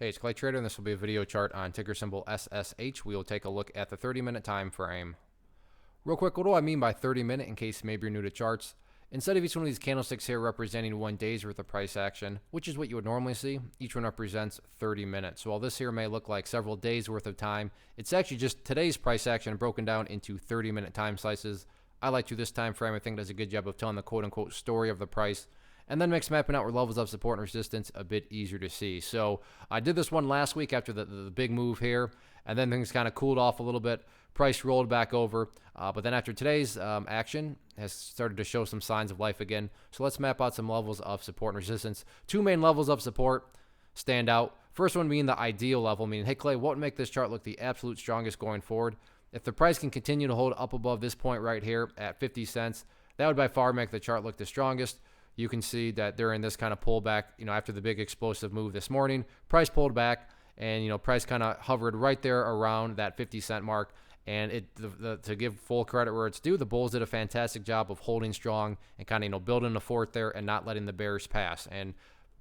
Hey, it's Clay Trader, and this will be a video chart on ticker symbol SSH. We will take a look at the 30-minute time frame. Real quick, what do I mean by 30-minute in case maybe you're new to charts? Instead of each one of these candlesticks here representing 1 day's worth of price action, which is what you would normally see, each one represents 30 minutes. So while this here may look like several days worth of time, it's actually just today's price action broken down into 30-minute time slices. I like to this time frame. I think it does a good job of telling the quote-unquote story of the price, and then makes mapping out where levels of support and resistance a bit easier to see. So I did this one last week after the big move here, and then things kind of cooled off a little bit. Price rolled back over, but then after today's action has started to show some signs of life again. So let's map out some levels of support and resistance. Two main levels of support stand out. First one being the ideal level, meaning, hey Clay, what would make this chart look the absolute strongest going forward? If the price can continue to hold up above this point right here at 50 cents, that would by far make the chart look the strongest. You can see that during this kind of pullback, after the big explosive move this morning, price pulled back, and price kind of hovered right there around that 50-cent mark. And to give full credit where it's due, the bulls did a fantastic job of holding strong and kind of building the fort there and not letting the bears pass. And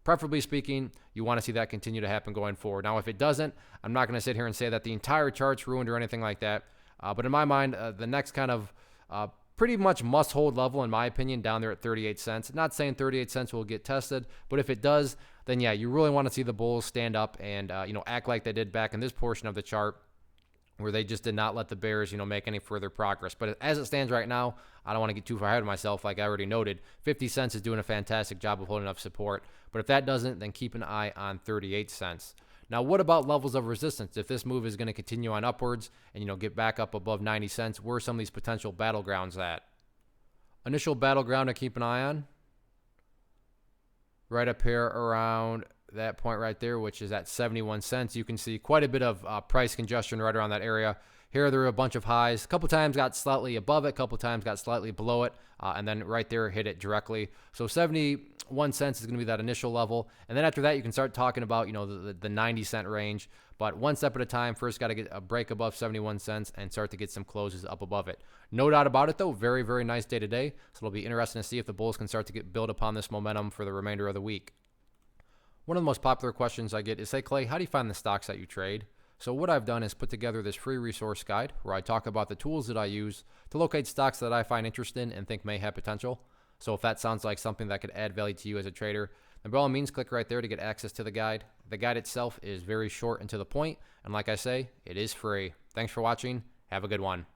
preferably speaking, you want to see that continue to happen going forward. Now, if it doesn't, I'm not going to sit here and say that the entire chart's ruined or anything like that. But in my mind, the next kind of pretty much must-hold level, in my opinion, down there at 38 cents. Not saying 38 cents will get tested, but if it does, then yeah, you really want to see the bulls stand up and act like they did back in this portion of the chart, where they just did not let the bears make any further progress. But as it stands right now, I don't want to get too far ahead of myself. Like I already noted, 50 cents is doing a fantastic job of holding up support. But if that doesn't, then keep an eye on 38 cents. Now, what about levels of resistance? If this move is going to continue on upwards and, get back up above 90 cents, where are some of these potential battlegrounds at? Initial battleground to keep an eye on, right up here around that point right there, which is at 71 cents. You can see quite a bit of price congestion right around that area. Here there are a bunch of highs. A couple times got slightly above it, a couple times got slightly below it, and then right there hit it directly. So 71 cents is going to be that initial level. And then after that, you can start talking about, the 90-cent range. But one step at a time. First, got to get a break above 71 cents and start to get some closes up above it. No doubt about it, though. Very, very nice day today. So it'll be interesting to see if the bulls can start to build upon this momentum for the remainder of the week. One of the most popular questions I get is, hey, Clay, how do you find the stocks that you trade? So what I've done is put together this free resource guide where I talk about the tools that I use to locate stocks that I find interesting and think may have potential. So if that sounds like something that could add value to you as a trader, then by all means, click right there to get access to the guide. The guide itself is very short and to the point, and like I say, it is free. Thanks for watching. Have a good one.